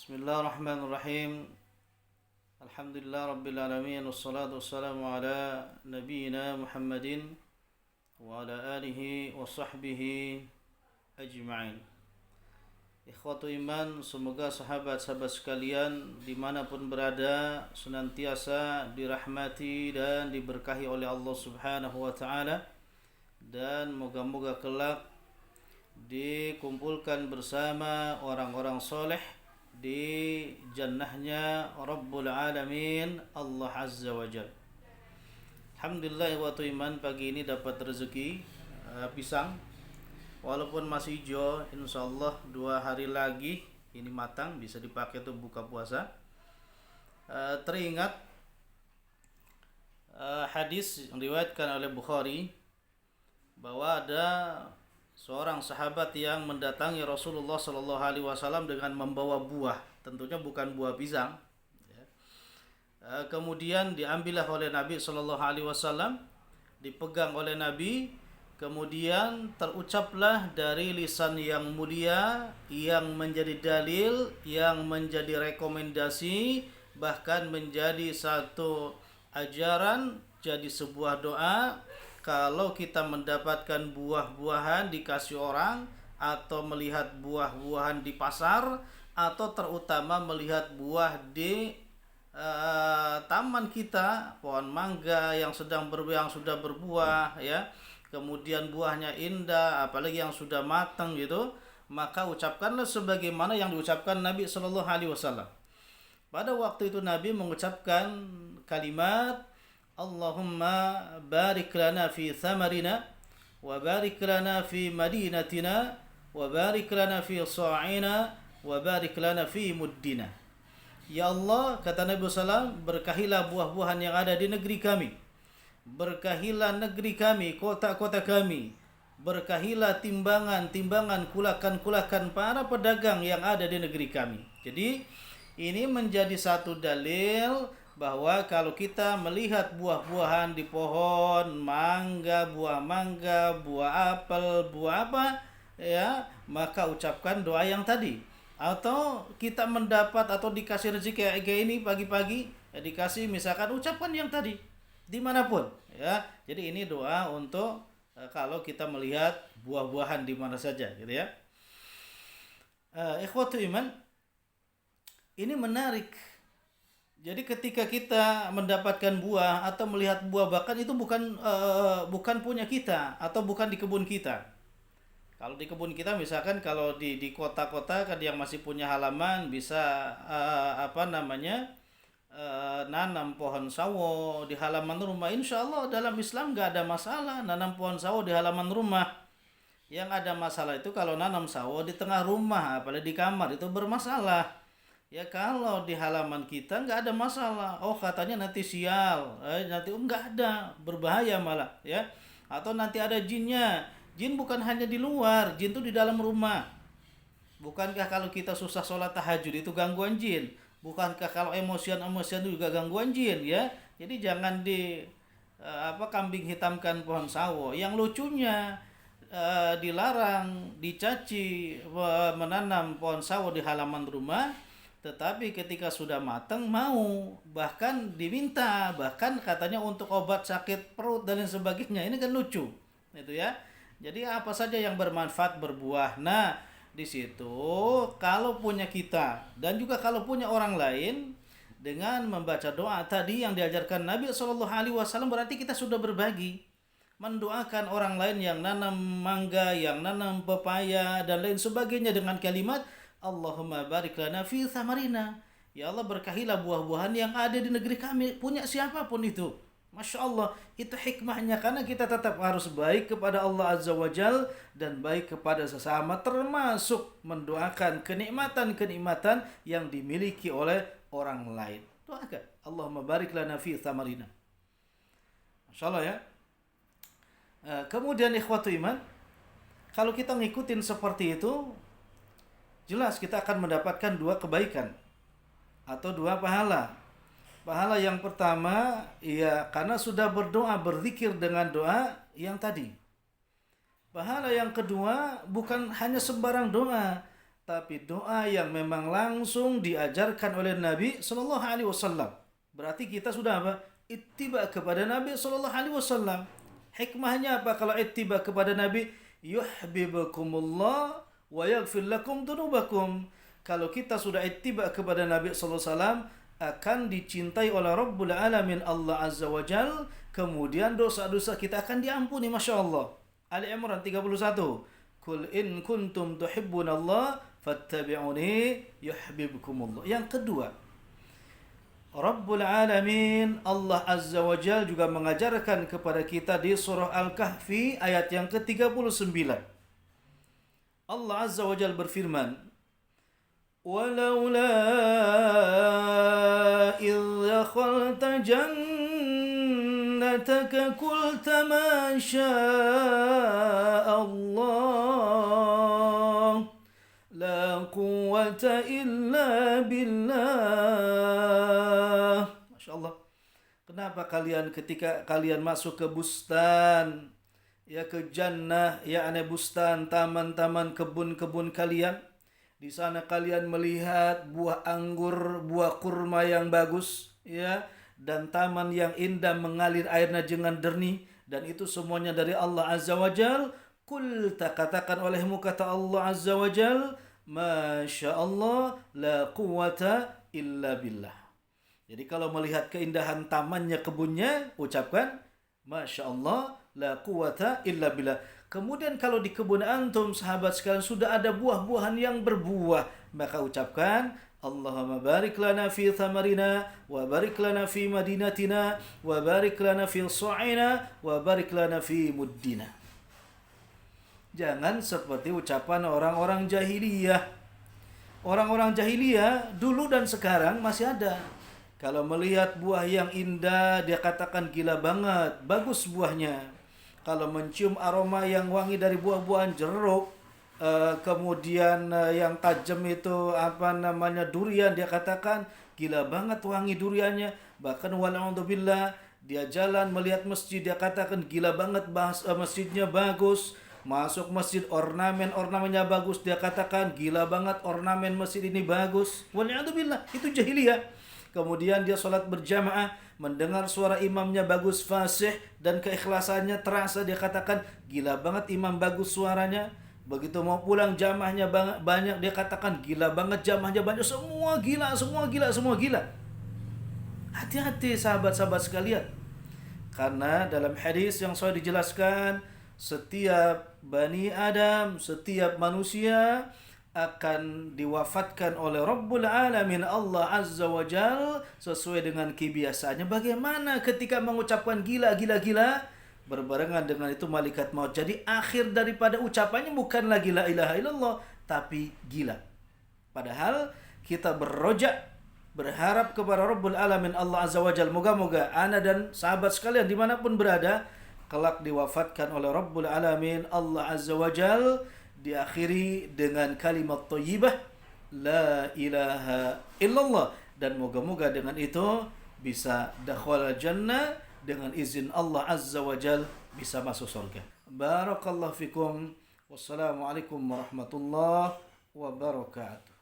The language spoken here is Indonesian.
Bismillahirrahmanirrahim. Alhamdulillah Rabbil Alamin. Wassalatu wassalamu ala nabiyyina Muhammadin wa ala alihi wa sahbihi ajma'in. Ikhwatu iman, semoga sahabat-sahabat sekalian dimanapun berada senantiasa dirahmati dan diberkahi oleh Allah Subhanahu wa ta'ala, dan moga-moga kelak dikumpulkan bersama orang-orang soleh di jannahnya Rabbul Alamin Allah Azza wa Jal. Alhamdulillah waktu iman, pagi ini dapat rezeki pisang, walaupun masih hijau, insyaallah 2 hari lagi ini matang, bisa dipakai untuk buka puasa. Teringat hadis yang diriwayatkan oleh Bukhari bahwa ada seorang sahabat yang mendatangi Rasulullah Shallallahu Alaihi Wasallam dengan membawa buah, tentunya bukan buah pisang. Kemudian diambillah oleh Nabi Shallallahu Alaihi Wasallam, dipegang oleh Nabi, kemudian terucaplah dari lisan yang mulia yang menjadi dalil, yang menjadi rekomendasi, bahkan menjadi satu ajaran, jadi sebuah doa. Kalau kita mendapatkan buah-buahan dikasih orang, atau melihat buah-buahan di pasar, atau terutama melihat buah di taman kita, pohon mangga yang sedang yang sudah berbuah, ya, kemudian buahnya indah, apalagi yang sudah matang gitu, maka ucapkanlah sebagaimana yang diucapkan Nabi Shallallahu Alaihi Wasallam. Pada waktu itu Nabi mengucapkan kalimat, Allahumma barik lana fi thamarina wa barik lana fi madinatina wa barik lana fi sa'ina wa barik lana fi muddina. Ya Allah, kata Nabi SAW, berkahilah buah-buahan yang ada di negeri kami, berkahilah negeri kami, kota-kota kami, berkahilah timbangan-timbangan, kulakan-kulakan para pedagang yang ada di negeri kami. Jadi ini menjadi satu dalil bahwa kalau kita melihat buah-buahan di pohon mangga, buah apel, buah apa, ya, maka ucapkan doa yang tadi. Atau kita mendapat atau dikasih rezeki kayak ini pagi-pagi, ya, dikasih misalkan ucapkan yang tadi dimanapun, ya. Jadi ini doa untuk kalau kita melihat buah-buahan di mana saja, gitu ya. Ikhwatu iman, ini menarik. Jadi ketika kita mendapatkan buah atau melihat buah, bahkan itu bukan punya kita atau bukan di kebun kita. Kalau di kebun kita, misalkan kalau di kota-kota kan yang masih punya halaman, bisa nanam pohon sawo di halaman rumah. Insya Allah dalam Islam nggak ada masalah nanam pohon sawo di halaman rumah. Yang ada masalah itu kalau nanam sawo di tengah rumah, apalagi di kamar, itu bermasalah. Ya, kalau di halaman kita nggak ada masalah. Oh, katanya nanti sial, nanti nggak ada, berbahaya malah, ya. Atau nanti ada jinnya. Jin bukan hanya di luar, jin itu di dalam rumah. Bukankah kalau kita susah sholat tahajud itu gangguan jin? Bukankah kalau emosian itu juga gangguan jin, ya? Jadi jangan kambing hitamkan pohon sawo. Yang lucunya dilarang, dicaci menanam pohon sawo di halaman rumah. Tetapi ketika sudah matang mau, bahkan diminta, bahkan katanya untuk obat sakit perut dan lain sebagainya. Ini kan lucu, itu ya. Jadi apa saja yang bermanfaat berbuah. Nah, di situ kalau punya kita dan juga kalau punya orang lain, dengan membaca doa tadi yang diajarkan Nabi Shallallahu Alaihi Wasallam, berarti kita sudah berbagi, mendoakan orang lain yang nanam mangga, yang nanam pepaya dan lain sebagainya dengan kalimat Allahumma barik lana fi thamarina. Ya Allah, berkahilah buah-buahan yang ada di negeri kami, punya siapapun itu. Masya Allah, itu hikmahnya, karena kita tetap harus baik kepada Allah Azza wa Jal dan baik kepada sesama, termasuk mendoakan kenikmatan-kenikmatan yang dimiliki oleh orang lain. Doakan, Allahumma barik lana fi thamarina. Masya Allah, ya. Kemudian ikhwatu iman, kalau kita ngikutin seperti itu, jelas kita akan mendapatkan 2 kebaikan atau 2 pahala. Pahala yang pertama, ya, karena sudah berdoa, berzikir dengan doa yang tadi. Pahala yang kedua, bukan hanya sembarang doa, tapi doa yang memang langsung diajarkan oleh Nabi sallallahu alaihi wasallam. Berarti kita sudah apa? Ittiba kepada Nabi sallallahu alaihi wasallam. Hikmahnya apa kalau ittiba kepada Nabi? Yuhibbukumullah wa yaghfir lakum dzunubakum. Kalau kita sudah ittiba kepada Nabi sallallahu alaihi wasallam, akan dicintai oleh Rabbul Alamin Allah Azza wa Jal, kemudian dosa-dosa kita akan diampuni, Masya Allah. Ali Imran 31. Kul in kuntum tuhibbunallah fattabi'uni yuhibbukumullah. Yang kedua, Rabbul Alamin Allah Azza wa Jal juga mengajarkan kepada kita di surah Al-Kahfi ayat yang ke-39. Allah Azza wa Jal berfirman, ولولا إذ دخلت جنتك قلت ما شاء الله لا قوة إلا بالله. Masya Allah. Kenapa kalian ketika kalian masuk ke bustan, ya ke jannah, yakni bustan, taman-taman, kebun-kebun kalian, di sana kalian melihat buah anggur, buah kurma yang bagus, ya, dan taman yang indah mengalir airnya dengan jernih, dan itu semuanya dari Allah Azza wa Jal. Qul, katakan olehmu, kata Allah Azza wa Jal, Masya Allah, la quwata illa billah. Jadi kalau melihat keindahan tamannya, kebunnya, ucapkan Masya Allah, la quwata illa billah. Kemudian kalau di kebun antum, sahabat sekalian, sudah ada buah-buahan yang berbuah, maka ucapkan Allahumma barik lana fi thamarina, wa barik lana fi madinatina, wa barik lana fi su'ina, wa barik lana fi muddina. Jangan seperti ucapan orang-orang jahiliyah. Orang-orang jahiliyah dulu dan sekarang masih ada. Kalau melihat buah yang indah, dia katakan gila banget, bagus buahnya. Kalau mencium aroma yang wangi dari buah-buahan jeruk, kemudian yang tajam itu durian, dia katakan gila banget wangi duriannya. Bahkan wala'udzubillah, dia jalan melihat masjid, dia katakan gila banget masjidnya bagus. Masuk masjid, ornamennya bagus, dia katakan gila banget ornamen masjid ini bagus. Wala'udzubillah, itu jahiliyah. Kemudian dia sholat berjamaah, mendengar suara imamnya bagus, fasih, dan keikhlasannya terasa, dia katakan gila banget imam bagus suaranya. Begitu mau pulang jamaahnya banyak, dia katakan gila banget jamaahnya banyak. Semua gila, semua gila, semua gila. Hati-hati sahabat-sahabat sekalian, karena dalam hadis yang saya dijelaskan, setiap Bani Adam, setiap manusia akan diwafatkan oleh Rabbul Alamin Allah Azza wa Jal sesuai dengan kebiasaannya. Bagaimana ketika mengucapkan gila, gila, gila, berbarengan dengan itu malaikat maut. Jadi akhir daripada ucapannya bukan lagi la ilaha illallah, tapi gila. Padahal kita berrojak, berharap kepada Rabbul Alamin Allah Azza wa Jal. Moga-moga ana dan sahabat sekalian dimanapun berada, kelak diwafatkan oleh Rabbul Alamin Allah Azza wa Jal, diakhiri dengan kalimat thayyibah la ilaha illallah, dan moga-moga dengan itu bisa dakhwal jannah, dengan izin Allah Azza wa Jal bisa masuk surga. Barakallahu fikum. Wassalamualaikum warahmatullahi wabarakatuh.